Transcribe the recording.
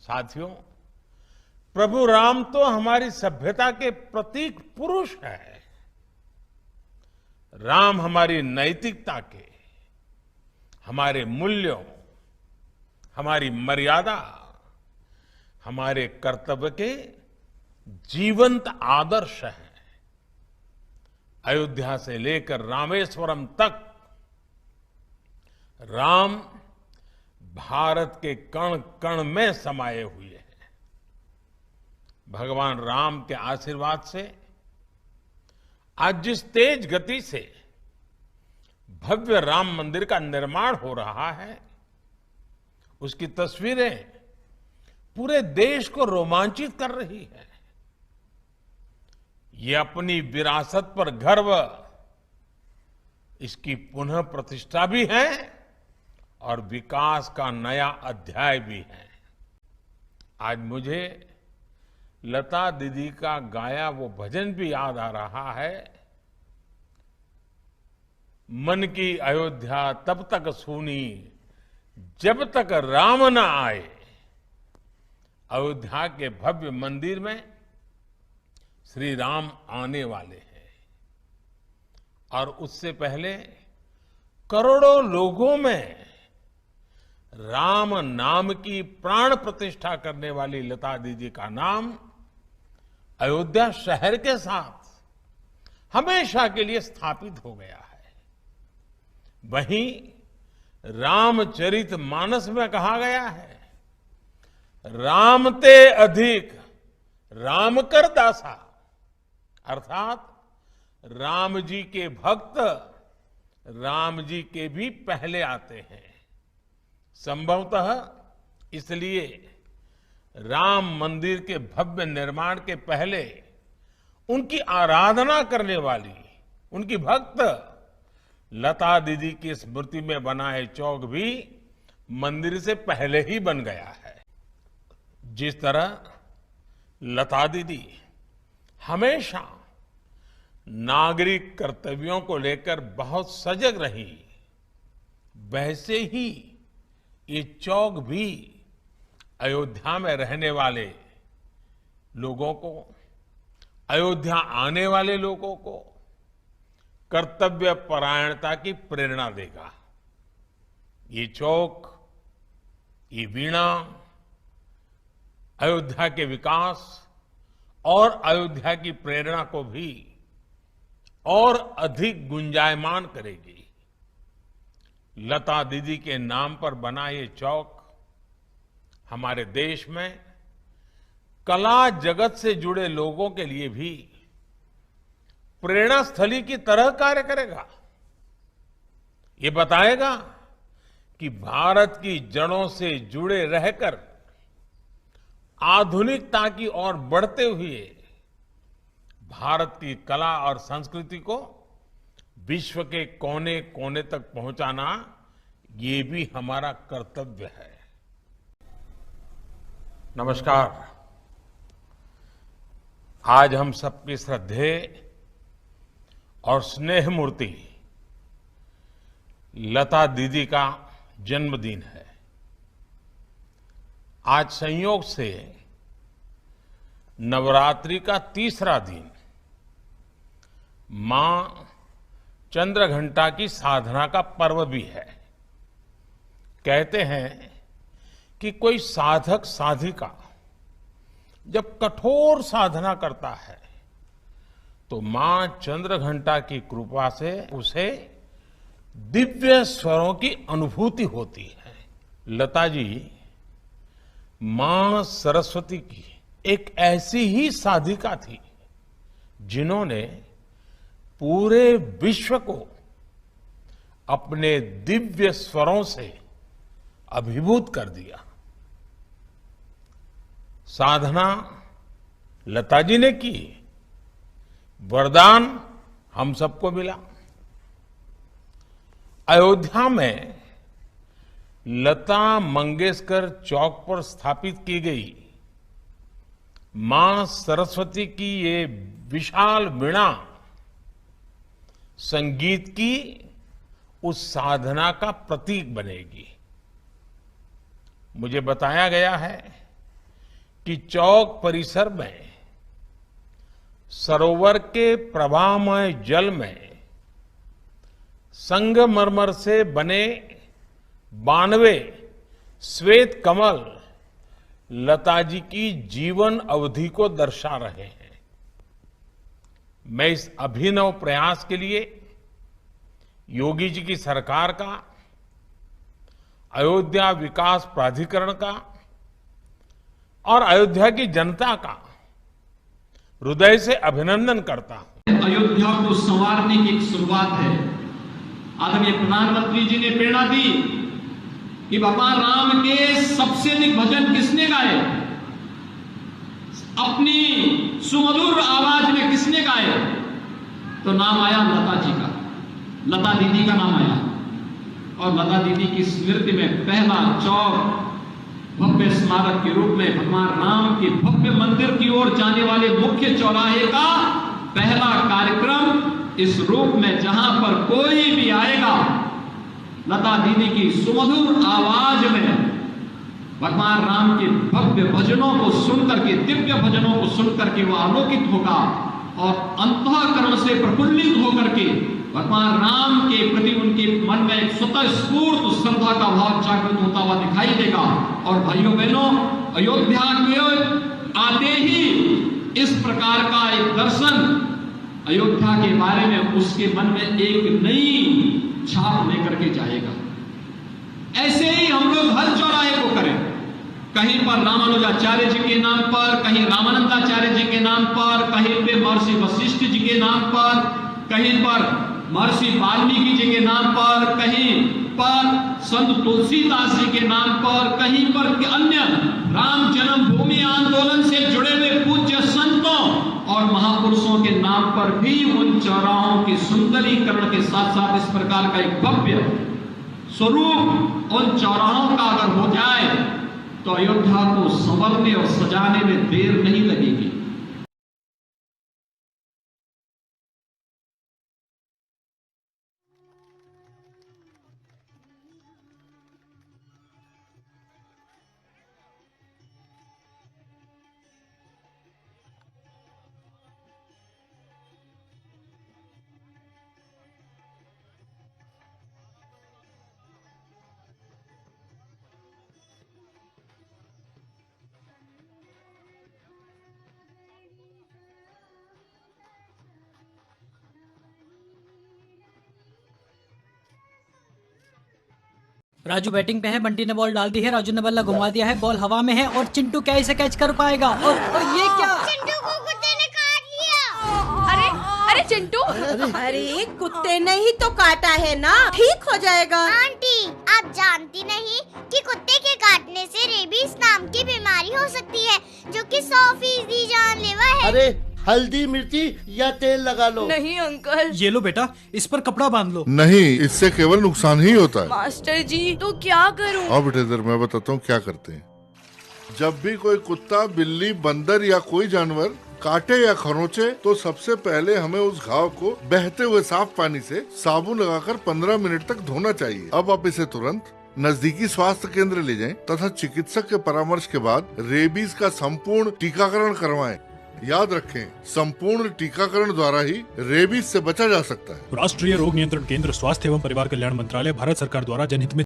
साथियों, प्रभु राम तो हमारी सभ्यता के प्रतीक पुरुष है। राम हमारी नैतिकता के, हमारे मूल्यों, हमारी मर्यादा, हमारे कर्तव्य के जीवंत आदर्श हैं। अयोध्या से लेकर रामेश्वरम तक राम भारत के कण कण में समाये हुए हैं। भगवान राम के आशीर्वाद से आज जिस तेज गति से भव्य राम मंदिर का निर्माण हो रहा है, उसकी तस्वीरें पूरे देश को रोमांचित कर रही है। ये अपनी विरासत पर गर्व, इसकी पुनः प्रतिष्ठा भी है और विकास का नया अध्याय भी है। आज मुझे लता दीदी का गाया वो भजन भी याद आ रहा है। मन की अयोध्या तब तक सूनी जब तक राम न आए। अयोध्या के भव्य मंदिर में श्री राम आने वाले हैं और उससे पहले करोड़ों लोगों में राम नाम की प्राण प्रतिष्ठा करने वाली लता दीदी का नाम अयोध्या शहर के साथ हमेशा के लिए स्थापित हो गया है। वहीं रामचरित मानस में कहा गया है, राम ते अधिक राम कर दासा, अर्थात राम जी के भक्त राम जी के भी पहले आते हैं। संभवतः इसलिए राम मंदिर के भव्य निर्माण के पहले उनकी आराधना करने वाली उनकी भक्त लता दीदी की स्मृति में बनाए चौक भी मंदिर से पहले ही बन गया है। जिस तरह लता दीदी हमेशा नागरिक कर्तव्यों को लेकर बहुत सजग रही, वैसे ही ये चौक भी अयोध्या में रहने वाले लोगों को, अयोध्या आने वाले लोगों को कर्तव्य परायणता की प्रेरणा देगा। ये चौक, ये वीणा अयोध्या के विकास और अयोध्या की प्रेरणा को भी और अधिक गुंजायमान करेगी। लता दीदी के नाम पर बना ये चौक हमारे देश में कला जगत से जुड़े लोगों के लिए भी प्रेरणा स्थली की तरह कार्य करेगा। ये बताएगा कि भारत की जड़ों से जुड़े रहकर आधुनिकता की ओर बढ़ते हुए भारत की कला और संस्कृति को विश्व के कोने कोने तक पहुंचाना, ये भी हमारा कर्तव्य है। नमस्कार। आज हम सबकी श्रद्धेय और स्नेह मूर्ति लता दीदी का जन्मदिन है। आज संयोग से नवरात्रि का तीसरा दिन मां चंद्रघंटा की साधना का पर्व भी है। कहते हैं कि कोई साधक साधिका जब कठोर साधना करता है तो मां चंद्रघंटा की कृपा से उसे दिव्य स्वरों की अनुभूति होती है। लता जी मां सरस्वती की एक ऐसी ही साधिका थी जिन्होंने पूरे विश्व को अपने दिव्य स्वरों से अभिभूत कर दिया। साधना लता जी ने की, वरदान हम सबको मिला। अयोध्या में लता मंगेशकर चौक पर स्थापित की गई मां सरस्वती की ये विशाल वीणा संगीत की उस साधना का प्रतीक बनेगी। मुझे बताया गया है कि चौक परिसर में सरोवर के प्रवाहमय जल में संगमरमर से बने 92 श्वेत कमल लता जी की जीवन अवधि को दर्शा रहे हैं। मैं इस अभिनव प्रयास के लिए योगी जी की सरकार का, अयोध्या विकास प्राधिकरण का और अयोध्या की जनता का हृदय से अभिनंदन करता हूं। अयोध्या को संवारने की एक शुरुआत है। आदरणीय प्रधानमंत्री जी ने प्रेरणा दी कि भगवान राम के सबसे अधिक भजन किसने गाए, अपनी सुमधुर आवाज में किसने गाए, तो नाम आया लता जी का, लता दीदी का नाम आया। और लता दीदी की स्मृति में पहला चौक भव्य स्मारक के रूप में भगवान राम के भव्य मंदिर की ओर जाने वाले मुख्य चौराहे का पहला कार्यक्रम इस रूप में, जहां पर कोई भी आएगा लता दीदी की सुमधुर आवाज में भगवान राम के भव्य भजनों को सुनकर के, दिव्य भजनों को सुनकर के वह आलोकित होगा और अंतःकरण से प्रफुल्लित होकर के भगवान राम के प्रति उनके मन में एक स्वतः स्फूर्त श्रद्धा का भाव जागृत होता हुआ दिखाई देगा। और भाइयों बहनों, अयोध्या के आते ही इस प्रकार का एक दर्शन अयोध्या के बारे में उसके मन में एक नई छाप लेकर के जाएगा। ऐसे ही हम लोग हर चौराहे को करें, कहीं पर रामानुजाचार्य जी के नाम पर, कहीं रामानंदाचार्य जी के नाम पर, कहीं पे महर्षि वशिष्ठ जी के नाम पर, कहीं पर महर्षि वाल्मीकि जी के नाम पर, कहीं पर संत तुलसीदास जी के नाम पर, कहीं पर अन्य राम जन्मभूमि आंदोलन से जुड़े हुए पूज्य संतों और महापुरुषों के नाम पर भी उन चौराहों की सुंदरीकरण के साथ साथ इस प्रकार का एक भव्य स्वरूप उन चौराहों का अगर हो जाए तो अयोध्या को संवरने और सजाने में देर नहीं लगेगी। राजू बैटिंग पे है, बंटी ने बॉल डाल दी है, राजू ने बल्ला घुमा दिया है, बॉल हवा में है और चिंटू क्या इसे कैच कर पाएगा? और ये क्या? चिंटू को कुत्ते ने काट लिया। अरे चिंटू, अरे कुत्ते ने ही तो काटा है ना, ठीक हो जाएगा। आंटी आप जानती नहीं कि कुत्ते के काटने से रेबीज नाम की बीमारी हो सकती है जो कि 100% जानलेवा है। अरे हल्दी मिर्ची या तेल लगा लो। नहीं अंकल। ये लो बेटा, इस पर कपड़ा बांध लो। नहीं, इससे केवल नुकसान ही होता है। मास्टर जी तो क्या करूं? आओ बेटे इधर, मैं बताता हूँ क्या करते हैं। जब भी कोई कुत्ता, बिल्ली, बंदर या कोई जानवर काटे या खरोंचे तो सबसे पहले हमें उस घाव को बहते हुए साफ पानी से साबुन लगाकर 15 मिनट तक धोना चाहिए। अब आप इसे तुरंत नजदीकी स्वास्थ्य केंद्र ले जाएं तथा चिकित्सक के परामर्श के बाद रेबीज का संपूर्ण टीकाकरण करवाएं। याद रखें, संपूर्ण टीकाकरण द्वारा ही रेबीज से बचा जा सकता है। राष्ट्रीय रोग नियंत्रण केंद्र, स्वास्थ्य एवं परिवार कल्याण मंत्रालय, भारत सरकार द्वारा जनहित में